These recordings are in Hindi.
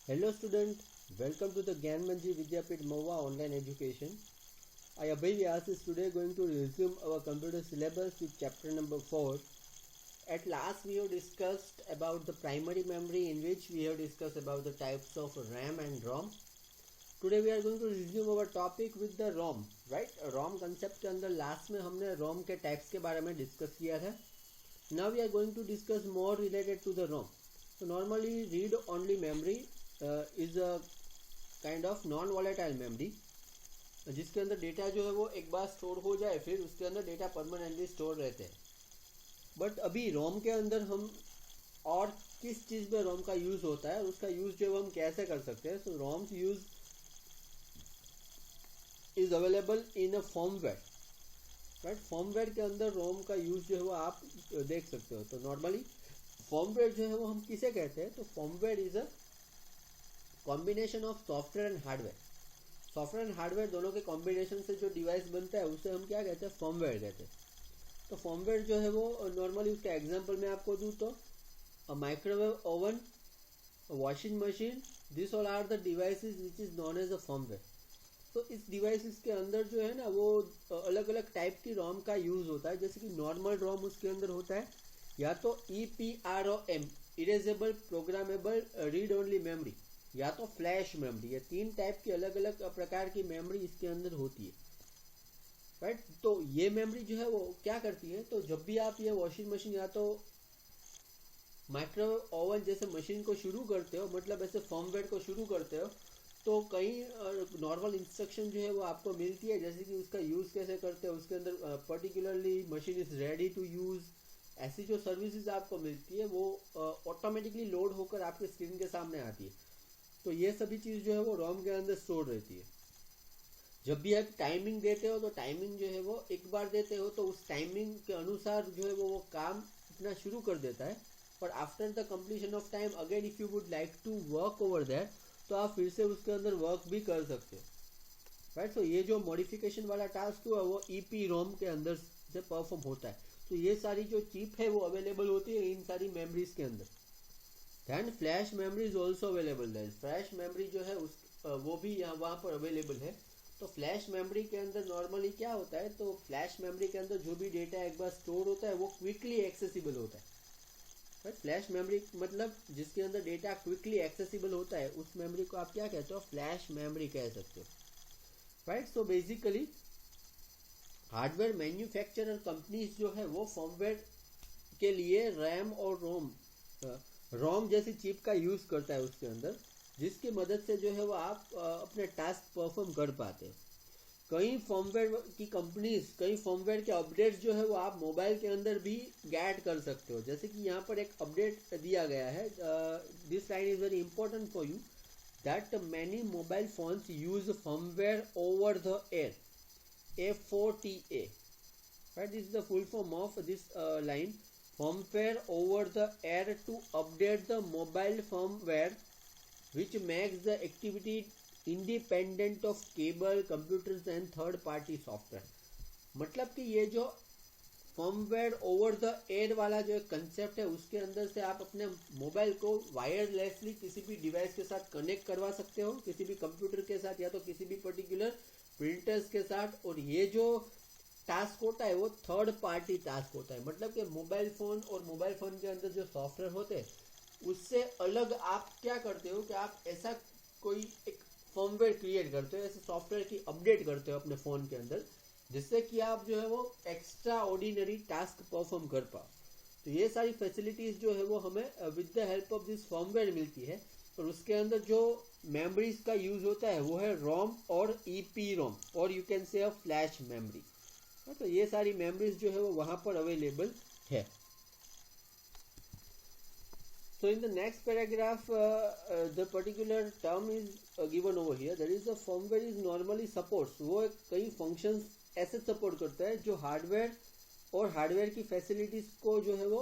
Hello student, welcome to the Gyan Manji Vidyapit MOVA online education. I Abhay Vyas is today going to resume our computer syllabus with chapter number 4. At last we have discussed about the primary memory, in which we have discussed about the types of RAM and ROM. Today we are going to resume our topic with the ROM, right? ROM concept के अंदर last में हमने ROM के types के बारे में discuss किया था. Now we are going to discuss more related to the ROM. So normally read only memory is a kind of non volatile memory, जिसके अंदर डेटा जो है वो एक बार स्टोर हो जाए फिर उसके अंदर डेटा परमानेंटली स्टोर रहते हैं. बट अभी रोम के अंदर हम और किस चीज़ में रोम का यूज़ होता है, उसका यूज़ जो है हम कैसे कर सकते हैं. So ROMs use is available in a firmware, right. Firmware के अंदर रोम का यूज़ जो है वो आप देख सकते हो. तो नॉर्मली फॉर्मवेयर जो है वो हम किसे कहते हैं, तो firmware is a combination of software and hardware. Software and hardware दोनों के कॉम्बिनेशन से जो डिवाइस बनता है उसे हम क्या कहते हैं, फॉर्मवेयर कहते हैं. तो फॉर्मवेयर जो है वो नॉर्मली उसका एग्जांपल मैं आपको दूं तो microwave oven, washing machine, this all are the devices which is known as a firmware. तो इस डिवाइसेस के अंदर जो है ना वो अलग अलग टाइप की रोम का यूज होता है. जैसे कि नॉर्मल रोम उसके अंदर होता है या तो EPROM, erasable programmable read only memory, या तो फ्लैश मेमोरी. ये तीन टाइप की अलग अलग प्रकार की मेमोरी इसके अंदर होती है, राइट. तो ये मेमोरी जो है वो क्या करती है, तो जब भी आप ये वॉशिंग मशीन या तो माइक्रोवेव ओवन जैसे मशीन को शुरू करते हो, मतलब ऐसे फॉर्मवेयर को शुरू करते हो, तो कई नॉर्मल इंस्ट्रक्शन जो है वो आपको मिलती है. जैसे कि उसका यूज कैसे करते हैं, उसके अंदर particularly machine is ready to use, ऐसी जो सर्विसेज आपको मिलती है वो ऑटोमेटिकली लोड होकर आपके स्क्रीन के सामने आती है. तो ये सभी चीज़ जो है वो रोम के अंदर स्टोर रहती है. जब भी आप टाइमिंग देते हो तो टाइमिंग जो है वो एक बार देते हो तो उस टाइमिंग के अनुसार जो है वो काम अपना शुरू कर देता है. पर after the completion of time again if you would like to work over that, तो आप फिर से उसके अंदर वर्क भी कर सकते हो, राइट. तो ये जो मॉडिफिकेशन वाला टास्क हुआ वो EPROM के अंदर से परफॉर्म होता है. तो ये सारी जो चिप है वो अवेलेबल होती है इन सारी मेमोरीज के अंदर. Then flash memory is also available है. फ्लैश मेमोरी जो है उस वो भी यहाँ वहाँ पर अवेलेबल है. तो फ्लैश मेमोरी के अंदर नॉर्मली क्या होता है, तो फ्लैश मेमोरी के अंदर जो भी डेटा एक बार स्टोर होता है वो क्विकली एक्सेसिबल होता है, राइट. फ्लैश मेमोरी मतलब जिसके अंदर डेटा क्विकली एक्सेसिबल होता है उस मेमोरी को आप क्या कहते हो, फ्लैश मेमोरी कह सकते हो, right. So basically hardware manufacturer companies जो है वो फॉर्मवेयर के लिए रैम और रोम जैसी चिप का यूज करता है उसके अंदर, जिसकी मदद से जो है वो आप अपने टास्क परफॉर्म कर पाते हो. कई फॉर्मवेयर की कंपनीज कई फॉर्मवेयर के अपडेट्स जो है वो आप मोबाइल के अंदर भी गेट कर सकते हो. जैसे कि यहाँ पर एक अपडेट दिया गया है, this line is very important for you, that many mobile phones use firmware over the air, F4TA, right. This is the full form of this line, firmware over the air to update the mobile firmware, which makes the activity independent of cable, computers and third party software. मतलब कि ये जो फॉर्मवेयर ओवर द एयर वाला जो कंसेप्ट है उसके अंदर से आप अपने मोबाइल को वायरलेसली किसी भी डिवाइस के साथ कनेक्ट करवा सकते हो, किसी भी कंप्यूटर के साथ या तो किसी भी पर्टिकुलर प्रिंटर्स के साथ. और ये जो टास्क होता है वो थर्ड पार्टी टास्क होता है. मतलब कि मोबाइल फोन और मोबाइल फोन के अंदर जो सॉफ्टवेयर होते हैं उससे अलग आप क्या करते हो कि आप ऐसा कोई एक फॉर्मवेयर क्रिएट करते हो, ऐसे सॉफ्टवेयर की अपडेट करते हो अपने फोन के अंदर, जिससे कि आप जो है वो एक्स्ट्रा ऑर्डिनरी टास्क परफॉर्म कर पाओ. तो ये सारी फैसिलिटीज जो है वो हमें with the help of this firmware मिलती है. और उसके अंदर जो मेमोरीज का यूज होता है वो है रोम और EPROM, और you can say a flash memory. तो ये सारी मेमोरीज जो है वो वहां पर अवेलेबल है. So in the next paragraph, the particular term is given over here. That is, the firmware is normally supports. वो कई functions ऐसे support करता है जो हार्डवेयर और हार्डवेयर की फैसिलिटीज को जो है वो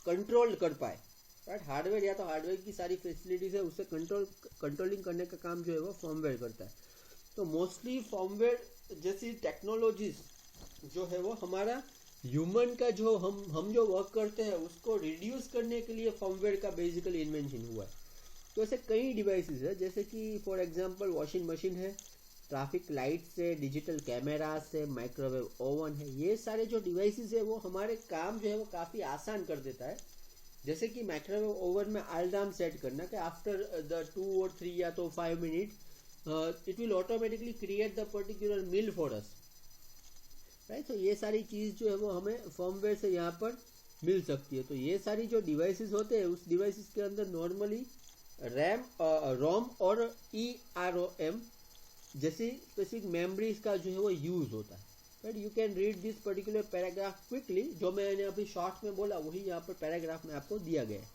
कंट्रोल कर पाए, राइट. हार्डवेयर या तो हार्डवेयर की सारी फैसिलिटीज है उससे कंट्रोलिंग करने का काम जो है वो फॉर्मवेयर करता है. तो मोस्टली फॉर्मवेयर जैसी टेक्नोलॉजीज जो है वो हमारा ह्यूमन का जो हम जो वर्क करते हैं उसको रिड्यूस करने के लिए फॉर्मवेयर का बेसिकली इन्वेंशन हुआ है. तो ऐसे कई डिवाइसेस है, जैसे कि फॉर एग्जांपल वॉशिंग मशीन है, ट्रैफिक लाइट्स है, डिजिटल कैमरास है, माइक्रोवेव ओवन है। ये सारे जो डिवाइसेस है वो हमारे काम जो है वो काफ़ी आसान कर देता है। जैसे कि माइक्रोवेव ओवन में अलार्म सेट करना कि आफ्टर द 2 और 3 या तो 5 minute it will automatically create the particular meal for us, right. तो ये सारी चीज़ जो है वो हमें फर्मवेयर से यहाँ पर मिल सकती है। तो ये सारी जो डिवाइसेस होते हैं उस डिवाइसेस के अंदर नॉर्मली रैम, रोम और EROM जैसी स्पेसिफिक मेमोरीज का जो है वो यूज होता है, right. You can read this particular paragraph quickly, जो मैंने अभी शॉर्ट में बोला वही यहाँ पर पैराग्राफ में आपको दिया गया है।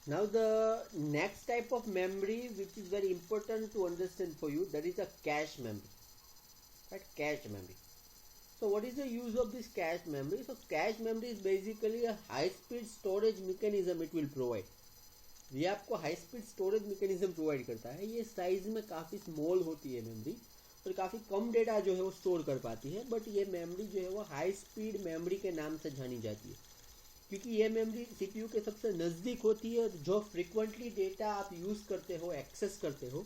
Now the next type of memory which is very important to understand for you, that is a cache memory, right, cache memory. So what is the use of this cache memory? So cache memory is basically a high speed storage mechanism it will provide. ये आपको high speed storage mechanism provide करता है। ये साइज में काफ़ी स्मॉल होती है मेमोरी और काफ़ी कम डेटा जो है वो स्टोर कर पाती है, बट ये मेमोरी जो है वो हाई स्पीड मेमोरी के नाम से जानी जाती है, क्योंकि ये मेमोरी सीपीयू के सबसे नज़दीक होती है और जो फ्रिक्वेंटली डेटा आप यूज़ करते हो, एक्सेस करते हो,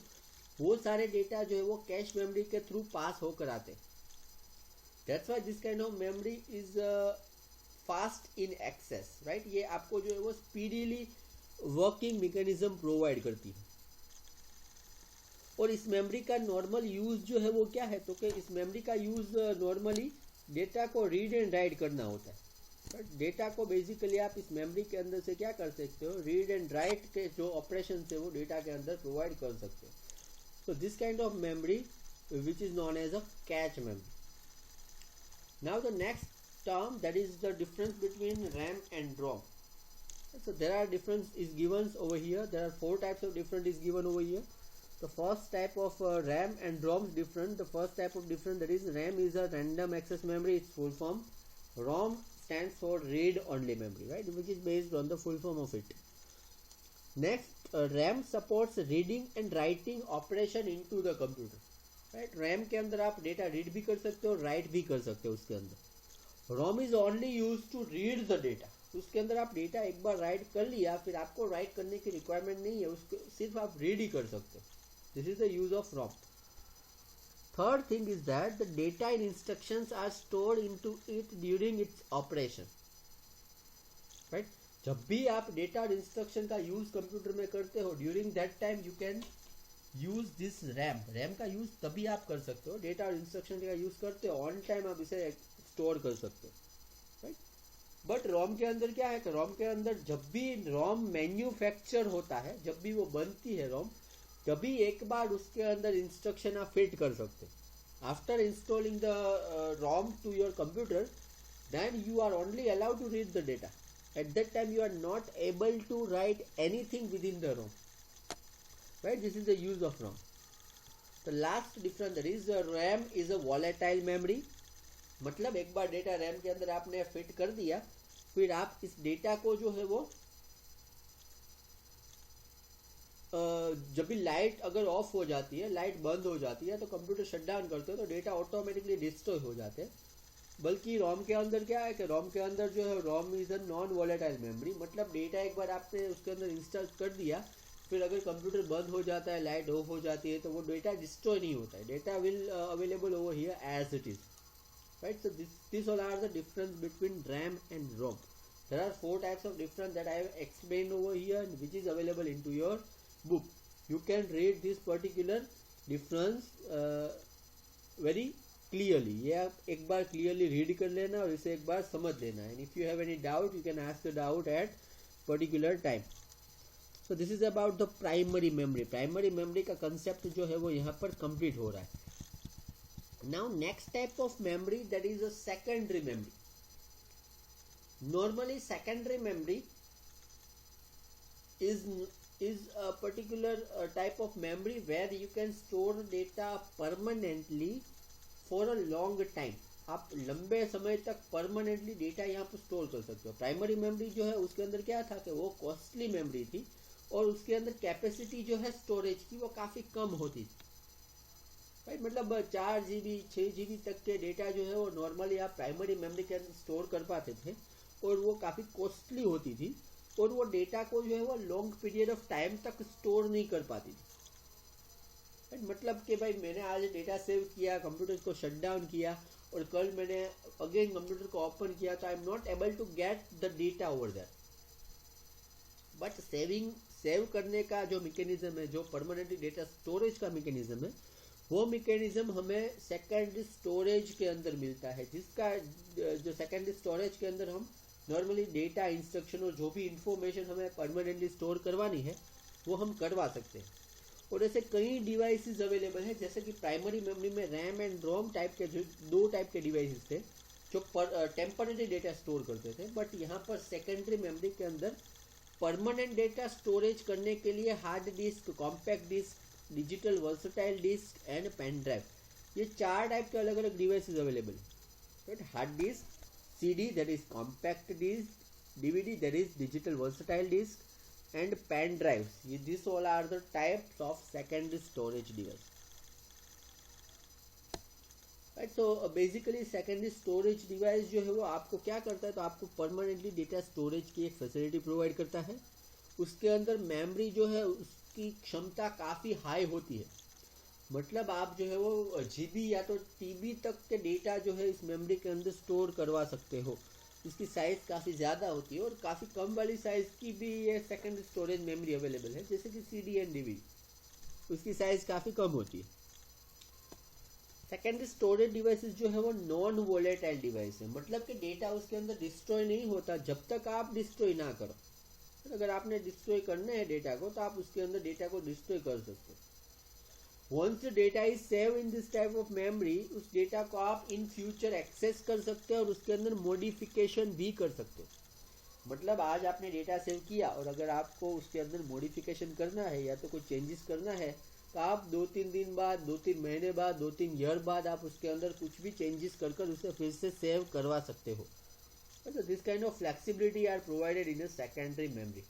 वो सारे डेटा जो है वो कैश मेमोरी के थ्रू पास होकर आते हैं। That's why this kind of memory is fast in access, right? ये आपको जो है वो speedily working mechanism provide करती है। और इस मेमोरी का नॉर्मल यूज जो है वो क्या है, तो कि इस मेमोरी का यूज नॉर्मली डेटा को रीड एंड राइट करना होता है, बट डेटा को बेसिकली आप इस मेमोरी के अंदर से क्या कर सकते हो, रीड एंड राइट के जो ऑपरेशन है वो डेटा के अंदर प्रोवाइड कर सकते हो। So this kind of memory which is known as a cache memory. Now the next term, that is the difference between RAM and ROM. So there are difference is given over here. There are 4 types of difference is given over here. The first type of RAM and ROM is different. The first type of difference, that is RAM is a random access memory, its full form. ROM stands for read only memory, right, which is based on the full form of it. Next, RAM supports reading and writing operation into the computer, right. RAM के अंदर आप डेटा रीड भी कर सकते हो, राइट भी कर सकते हो उसके अंदर। ROM is only used to read the data. उसके अंदर आप डेटा एक बार राइट कर लिया, फिर आपको राइट करने की रिक्वायरमेंट नहीं है, उसको सिर्फ आप रीड ही कर सकते हो। This is the use of ROM. Third thing is that the data and instructions are stored into it during its operation, right. जब भी आप डेटा और इंस्ट्रक्शन का यूज कंप्यूटर में करते हो, during that time you can use this RAM. RAM का यूज तभी आप कर सकते हो, डेटा और इंस्ट्रक्शन का यूज करते हो, ऑन टाइम आप इसे स्टोर कर सकते हो, राइट। बट रोम के अंदर क्या है कि रोम के अंदर जब भी रोम मैन्युफैक्चर होता है, जब भी वो बनती है रोम, तभी एक बार उसके अंदर इंस्ट्रक्शन आप फिट कर सकते हो। After installing the ROM to your computer, then you are only allowed to read the data. At that time you are not able to write anything within the ROM, right. This is the use of ROM. The last difference, that is RAM is a volatile memory. मतलब एक बार डेटा रैम के अंदर आपने फिट कर दिया, फिर आप इस डेटा को जो है वो जब भी लाइट अगर ऑफ हो जाती है, लाइट बंद हो जाती है, तो कंप्यूटर शट डाउन करते हो तो डेटा ऑटोमेटिकली डिस्ट्रॉय हो जाते हैं। बल्कि रोम के अंदर क्या है कि रोम के अंदर जो है ROM is a non volatile memory, मतलब डेटा एक बार आपने उसके अंदर इंस्टॉल कर दिया, फिर अगर कंप्यूटर बंद हो जाता है, लाइट ऑफ हो जाती है, तो वो डेटा डिस्ट्रॉय नहीं होता है, data will available over here as it is, right. So this all are the difference between RAM and ROM. There are 4 types of difference that I have explained over here, which is available into your book. You can read this particular difference very clearly. ये आप एक बार क्लियरली रीड कर लेना और इसे एक बार समझ लेना. And if you have any doubt you can ask the doubt at particular time. So this is about the primary memory. Primary memory का कंसेप्ट जो है वो यहाँ पर कंप्लीट हो रहा है. Now next type of memory, that is a secondary memory. Normally secondary memory is a particular type of memory where you can store data permanently for a long time. आप लंबे समय तक परमानेंटली डेटा यहाँ पर स्टोर कर सकते हो. प्राइमरी मेमोरी जो है उसके अंदर क्या था कि वो कॉस्टली मेमोरी थी और उसके अंदर कैपेसिटी जो है स्टोरेज की वो काफ़ी कम होती थी, राइट. मतलब 4 GB 6 GB तक के डेटा जो है वो नॉर्मली आप प्राइमरी मेमोरी के अंदर स्टोर कर पाते थे और वो काफ़ी कॉस्टली होती थी. और वो डेटा को जो है वो लॉन्ग पीरियड ऑफ टाइम तक स्टोर नहीं कर पाती थी। मतलब कि भाई मैंने आज डेटा सेव किया, कंप्यूटर को शट डाउन किया और कल मैंने अगेन कंप्यूटर को ओपन किया, तो I am not able to get the data over that. But save करने का जो मैकेनिज्म है, जो परमानेंटली डेटा स्टोरेज का मैकेनिज्म है, वो मैकेनिज्म हमें सेकेंडरी स्टोरेज के अंदर मिलता है, जिसका जो सेकेंडरी स्टोरेज के अंदर हम नॉर्मली डेटा, इंस्ट्रक्शन और जो भी इंफॉर्मेशन हमें परमानेंटली स्टोर करवानी है वो हम करवा सकते हैं। और ऐसे कई डिवाइसेस अवेलेबल हैं, जैसे कि प्राइमरी मेमोरी में रैम एंड रोम टाइप के जो 2 टाइप के डिवाइसेस थे जो टेम्पररी डेटा स्टोर करते थे। बट यहाँ पर सेकेंडरी मेमोरी के अंदर परमानेंट डेटा स्टोरेज करने के लिए hard disk, compact disk, digital versatile disk and pen drive, ये 4 टाइप के अलग अलग डिवाइसेस अवेलेबल है। Hard disk, CD that is compact disc, DVD that is digital versatile disc, and pen drives. These all are the types of secondary storage device. Right, so basically secondary storage device जो है वो आपको क्या करता है, तो आपको permanently data storage की एक facility provide करता है। उसके अंदर memory जो है उसकी क्षमता काफ़ी हाई होती है, मतलब आप जो है वो GB या तो TB तक के डेटा जो है इस मेमोरी के अंदर स्टोर करवा सकते हो। इसकी साइज़ काफ़ी ज़्यादा होती है और काफ़ी कम वाली साइज़ की भी ये सेकेंडरी स्टोरेज मेमोरी अवेलेबल है, जैसे कि CD एंड DVD, उसकी साइज़ काफ़ी कम होती है। सेकेंडरी स्टोरेज डिवाइसेस जो है वो नॉन वोलेटाइल डिवाइस है, मतलब कि डेटा उसके अंदर डिस्ट्रॉय नहीं होता जब तक आप डिस्ट्रॉय ना करो। अगर आपने डिस्ट्रॉय करना है डेटा को, तो आप उसके अंदर डेटा को डिस्ट्रॉय कर सकते हो। Once the data is saved in this type of memory, उस डेटा को आप इन फ्यूचर एक्सेस कर सकते हो और उसके अंदर मॉडिफिकेशन भी कर सकते हो। मतलब आज आपने डेटा सेव किया और अगर आपको उसके अंदर मॉडिफिकेशन करना है या तो कोई चेंजेस करना है, तो आप 2-3 दिन बाद, 2-3 महीने बाद, 2-3 ईयर बाद आप उसके अंदर कुछ भी चेंजेस कर उसे फिर से सेव करवा सकते हो। This kind of flexibility are provided in a secondary memory.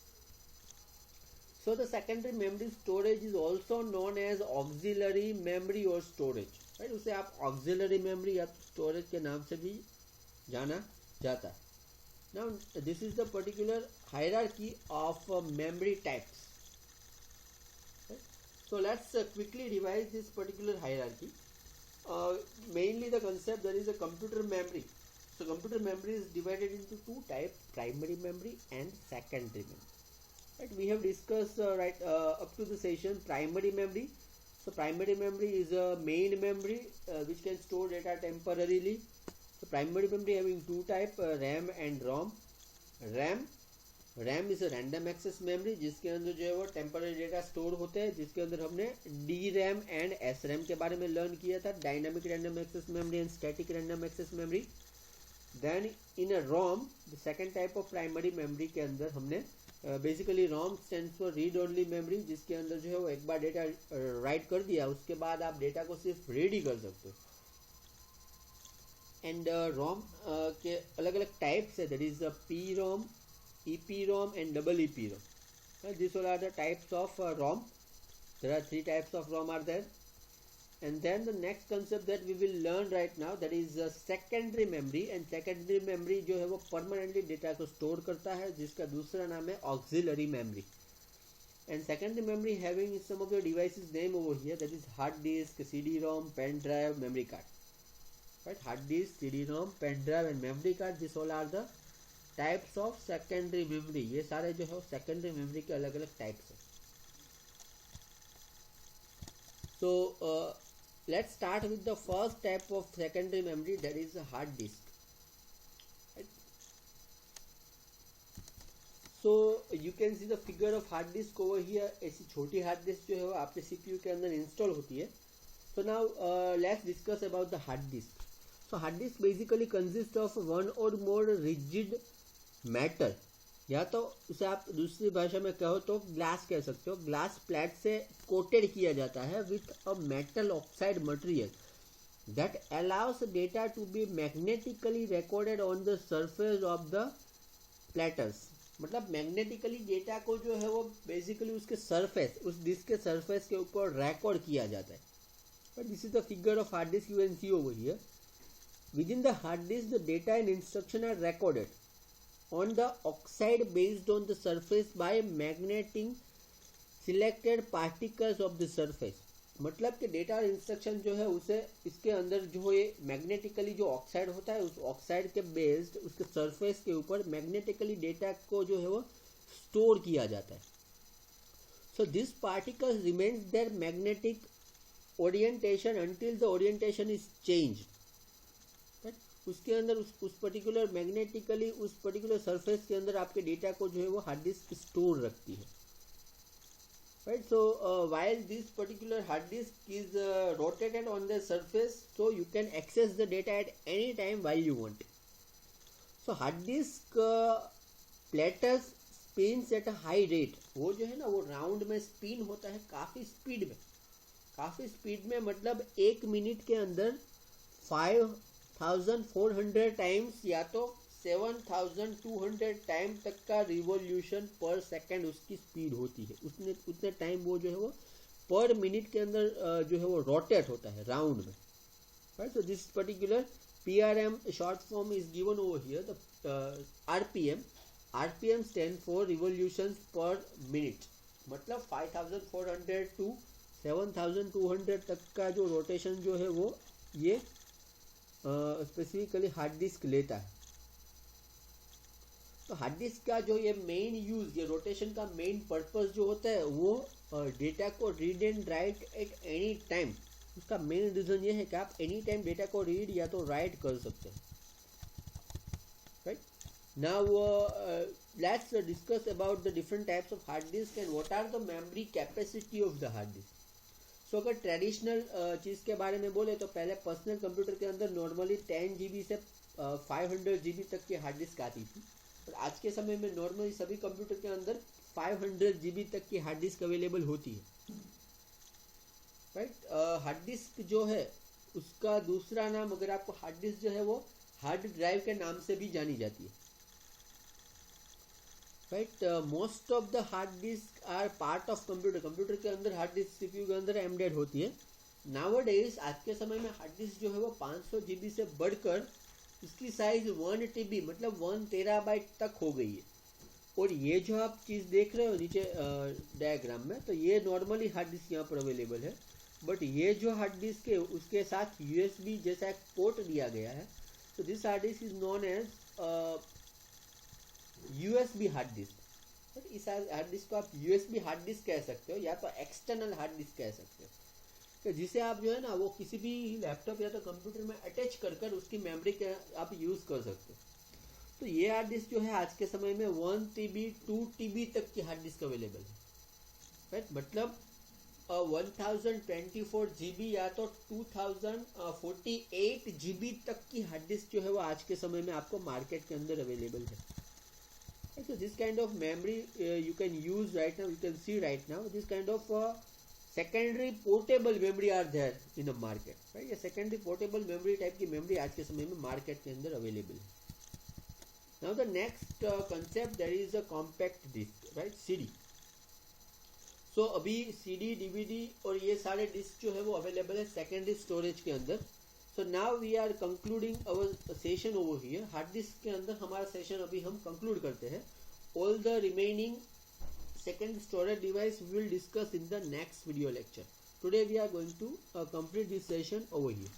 So the secondary memory storage is also known as auxiliary memory or storage, right? उसे आप auxiliary memory या storage के नाम से भी जाना जाता है। Now this is the particular hierarchy of memory types. Right? So let's quickly revise this particular hierarchy. Mainly the concept, there is a computer memory. So computer memory is divided into 2 types: primary memory and secondary memory. Right, we have discussed up to the session primary memory. So primary memory is a main memory which can store data temporarily. So primary memory having 2 types, RAM and ROM. RAM is a random access memory जिसके अंदर जो है वो temporary data store होते हैं, जिसके अंदर हमने DRAM and SRAM के बारे में लर्न किया था, dynamic random access memory and static random access memory. Then in a ROM, the second type of primary memory के अंदर हमने basically ROM stands for read only memory, जिसके अंदर जो है वो एक बार डेटा राइट कर दिया, उसके बाद आप डेटा को सिर्फ रीड ही कर सकते हो। एंड ROM के अलग अलग टाइप्स है, that is PROM, EPROM and double EPROM. These all are the types of ROM. There are 3 types of ROM are there. And then the next concept that we will learn right now, that is secondary memory. And secondary memory जो है वो permanently data को store करता है, जिसका दूसरा नाम है auxiliary memory. And secondary memory having some of the devices name over here, that is hard disk, CD-ROM, pen drive, memory card. Right, hard disk, CD-ROM, pen drive and memory card, this all are the types of secondary memory. ये सारे जो है secondary memory के अलग अलग types हैं. So let's start with the first type of secondary memory, that is a hard disk. Right? So you can see the figure of hard disk over here. ऐसी छोटी hard disk जो है वो आपके CPU के अंदर install होती है. So now let's discuss about the hard disk. So hard disk basically consists of one or more rigid metal, या तो उसे आप दूसरी भाषा में कहो तो ग्लास कह सकते हो, ग्लास प्लेट से कोटेड किया जाता है with a metal oxide material that allows data to be magnetically recorded on the surface of the platters. मतलब मैग्नेटिकली डेटा को जो है वो बेसिकली उसके सरफेस, उस डिस्क के सरफेस के ऊपर रिकॉर्ड किया जाता है. But this is the figure of hard disk, you can see over here. Within the hard disk the data and instruction are recorded. on the oxide based on the surface by magneting selected particles of the surface. मतलब कि डेटा और इंस्ट्रक्शन जो है उसे इसके अंदर जो ये मैग्नेटिकली जो ऑक्साइड होता है उस ऑक्साइड के बेस्ड उसके सरफेस के ऊपर मैग्नेटिकली डेटा को जो है वो स्टोर किया जाता है. So this particles remains their magnetic orientation until the orientation is change. उसके अंदर उस पर्टिकुलर मैग्नेटिकली उस पर्टिकुलर सरफेस के अंदर आपके डेटा को जो है वो हार्ड डिस्क स्टोर रखती है. Right, so while this particular hard disk is rotated on the surface, so you can access the data at any time while you want. So hard disk platters spins at a high rate. वो जो है ना वो राउंड में स्पिन होता है काफ़ी स्पीड में मतलब 1 मिनट के अंदर 5400 टाइम्स या तो 7200 टाइम तक का रिवॉल्यूशन पर सेकंड उसकी स्पीड होती है. उतने टाइम वो जो है वो पर मिनट के अंदर जो है वो रोटेट होता है राउंड में. Right, so this particular PRM short form is given over here. The RPM stand for revolutions पर मिनट. मतलब 5400 टू 7200 तक का जो रोटेशन जो है वो ये स्पेसिफिकली हार्ड डिस्क लेता है. तो हार्ड डिस्क का जो ये मेन यूज, ये रोटेशन का मेन पर्पस जो होता है वो डेटा को read and write at any time. उसका मेन रीजन ये है कि आप एनी टाइम डेटा को रीड या तो राइट कर सकते हैं. Right, now let's discuss about the different types of hard disk and what are the memory capacity of the hard disk. So अगर ट्रेडिशनल चीज़ के बारे में बोले तो पहले पर्सनल कंप्यूटर के अंदर नॉर्मली 10 GB से 500 GB तक की हार्ड डिस्क आती थी. और आज के समय में नॉर्मली सभी कंप्यूटर के अंदर 500 GB तक की हार्ड डिस्क अवेलेबल होती है. राइट, हार्ड डिस्क जो है उसका दूसरा नाम, अगर आपको हार्ड डिस्क जो है वो हार्ड ड्राइव के नाम से भी जानी जाती है. Right, most of the hard disk are part of computer के अंदर हार्ड डिस्क CPU के अंदर एम्बेडेड होती है. नाउअडेज आज के समय में हार्ड डिस्क जो है वो 500 GB से बढ़कर इसकी साइज 1 TB मतलब 1 TB तक हो गई है. और ये जो आप चीज़ देख रहे हो नीचे डायग्राम में, तो ये नॉर्मली हार्ड डिस्क यहाँ पर अवेलेबल है. बट ये जो हार्ड डिस्क है उसके साथ USB जैसा एक पोर्ट दिया गया है. तो this hard disk is known as USB hard disk. इस हार्ड डिस्क को आप USB हार्ड डिस्क कह सकते हो या तो एक्सटर्नल हार्ड डिस्क कह सकते हो, तो जिसे आप जो है ना वो किसी भी लैपटॉप या तो कंप्यूटर में अटैच कर उसकी मेमोरी के आप यूज़ कर सकते हो. तो ये हार्ड डिस्क जो है आज के समय में 1 TB 2 TB तक की हार्ड डिस्क अवेलेबल है. राइट, मतलब 1024 GB या तो 2048 GB तक की हार्ड डिस्क जो है वो आज के समय में आपको मार्केट के अंदर अवेलेबल है. So this kind of memory you can use right now. You can see right now this kind of secondary portable memory are there in the market. Right, ये secondary portable memory type की memory आज के समय में market के अंदर available है. Now the next concept there is a compact disk, right, CD. So अभी CD, DVD और ये सारे डिस्क जो है वो available है secondary storage के अंदर. So now we are concluding our session over here. Hard disk के अंदर हमारा सेशन अभी हम कंक्लूड करते हैं. All the remaining second storage device we will discuss in the next video lecture. Today we are going to complete this session over here.